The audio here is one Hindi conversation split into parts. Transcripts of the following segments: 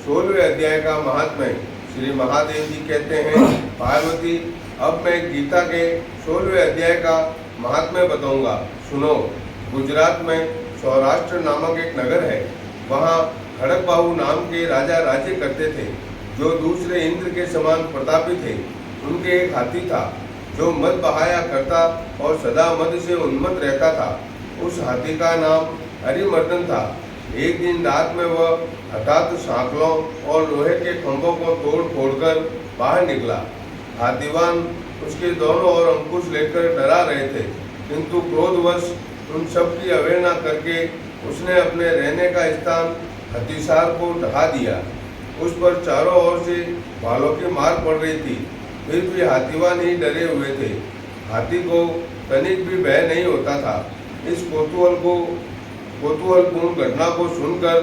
16वें अध्याय का महात्म्य। श्री महादेव जी कहते हैं, पार्वती, अब मैं गीता के 16वें अध्याय का महात्म्य बताऊंगा, सुनो। गुजरात में सौराष्ट्र नामक एक नगर है। वहाँ खड़गबाहु नाम के राजा राज्य करते थे, जो दूसरे इंद्र के समान प्रतापी थे। उनके एक हाथी था, जो मद बहाया करता और सदा मद से उन्मत्त रहता था। उस हाथी का नाम हरिमर्दन था। एक दिन रात में वह हठात सांकलों और लोहे के खंभों को तोड़ फोड़कर बाहर निकला। हाथीवान उसके दोनों ओर अंकुश लेकर डरा रहे थे, किंतु क्रोधवश उन सब की अवहेलना करके उसने अपने रहने का स्थान हथिसार को ढहा दिया। उस पर चारों ओर से भालों की मार पड़ रही थी, फिर भी हाथीवान ही डरे हुए थे। हाथी को तनिक भी भय नहीं होता था। इस कौतूहलपूर्ण घटना को सुनकर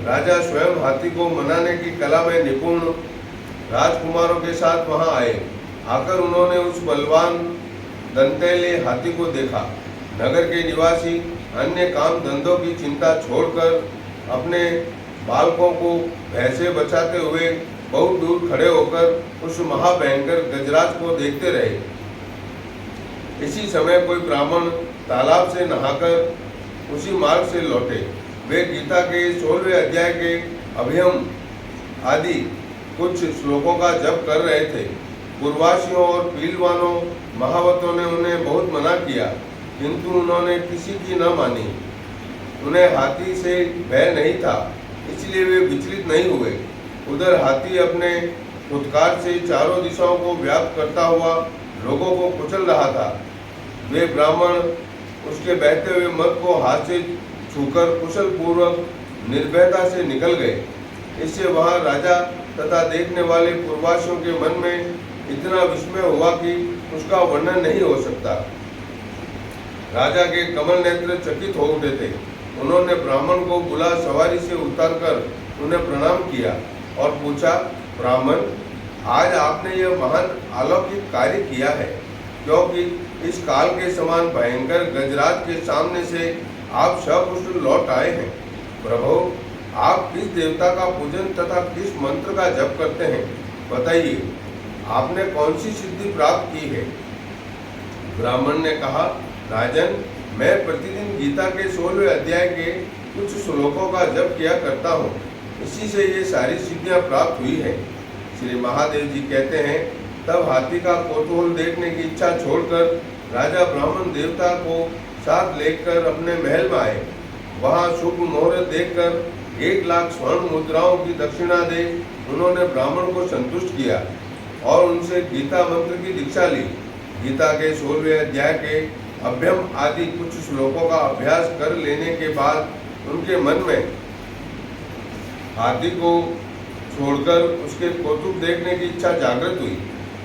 राजा स्वयं हाथी को मनाने की कला में निपुण राजकुमारों के साथ वहां आए। आकर उन्होंने उस बलवान दंतैले हाथी को देखा। नगर के निवासी अन्य काम धंधों की चिंता छोड़कर अपने बालकों को भय से बचाते हुए बहुत दूर खड़े होकर उस महाभयंकर गजराज को देखते रहे। इसी समय कोई ब्राह्मण तालाब से नहाकर उसी मार्ग से लौटे। वे गीता के 16वें अध्याय के अभियम आदि कुछ श्लोकों का जप कर रहे थे। पूर्वासियों और पीलवानों महावतों ने उन्हें बहुत मना किया, किंतु उन्होंने किसी की न मानी। उन्हें हाथी से भय नहीं था, इसलिए वे विचलित नहीं हुए। उधर हाथी अपने फुटकार से चारों दिशाओं को व्याप्त करता हुआ लोगों को कुचल रहा था। वे ब्राह्मण उसके बहते हुए मद को हाथ से छूकर कुशल पूर्वक निर्भयता से निकल गए। इससे वहां राजा तथा देखने वाले पूर्वासियों के मन में इतना विस्मय हुआ कि उसका वर्णन नहीं हो सकता। राजा के कमल नेत्र चकित हो उठे थे। उन्होंने ब्राह्मण को बुला सवारी से उतारकर उन्हें प्रणाम किया और पूछा, ब्राह्मण, आज आपने यह महान अलौकिक कार्य किया है, क्योंकि इस काल के समान भयंकर गजराज के सामने से आप सकुशल लौट आए हैं। प्रभु, आप किस देवता का पूजन तथा किस मंत्र का जप करते हैं, बताइए, आपने कौन सी सिद्धि प्राप्त की है? ब्राह्मण ने कहा, राजन, मैं प्रतिदिन गीता के 16वें अध्याय के कुछ श्लोकों का जप किया करता हूँ, इसी से ये सारी सिद्धियाँ प्राप्त हुई है। श्री महादेव जी कहते हैं, तब हाथी का कौतूहल देखने की इच्छा छोड़कर राजा ब्राह्मण देवता को साथ लेकर अपने महल में आए। वहाँ शुभ मुहूर्त देखकर 1 लाख स्वर्ण मुद्राओं की दक्षिणा दे उन्होंने ब्राह्मण को संतुष्ट किया और उनसे गीता मंत्र की दीक्षा ली। गीता के 16वें अध्याय के अभ्यम आदि कुछ श्लोकों का अभ्यास कर लेने के बाद उनके मन में हाथी को छोड़कर उसके कौतुक देखने की इच्छा जागृत हुई।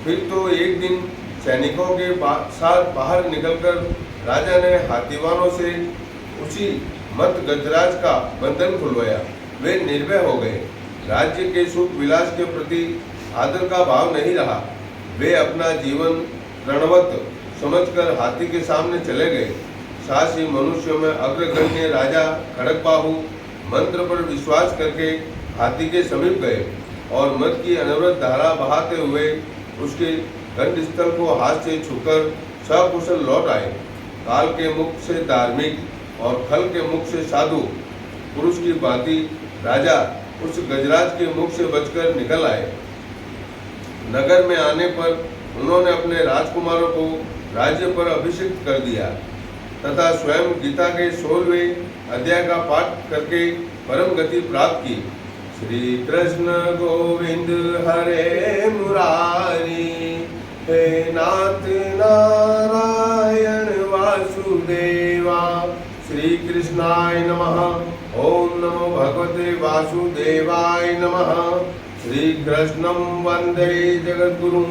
फिर तो एक दिन सैनिकों के साथ बाहर निकलकर राजा ने हाथीवानों से उसी मत गजराज का बंधन खुलवाया। वे निर्भय हो गए। राज्य के सुख विलास के प्रति आदर का भाव नहीं रहा। वे अपना जीवन रणवत समझकर हाथी के सामने चले गए। साथ ही मनुष्यों में अग्रगण्य राजा खड़गबाहु मंत्र पर विश्वास करके हाथी के समीप गए और मद की अनवरत धारा बहाते हुए उसके गंडस्थल को हाथ से छूकर सकुशल लौट आए। काल के मुख से धार्मिक और खल के मुख से साधु पुरुष की भांति राजा उस गजराज के मुख से बचकर निकल आए। नगर में आने पर उन्होंने अपने राजकुमारों को राज्य पर अभिषिक्त कर दिया तथा स्वयं गीता के 16वें अध्याय का पाठ करके परम गति प्राप्त की। श्री कृष्ण गोविंद हरे मुरारी, हे नाथ नारायण वासुदेवा। श्री कृष्णाय नमः। ओम नमो भगवते वासुदेवाय नमः। श्री कृष्णं वंदे जगद्गुरुं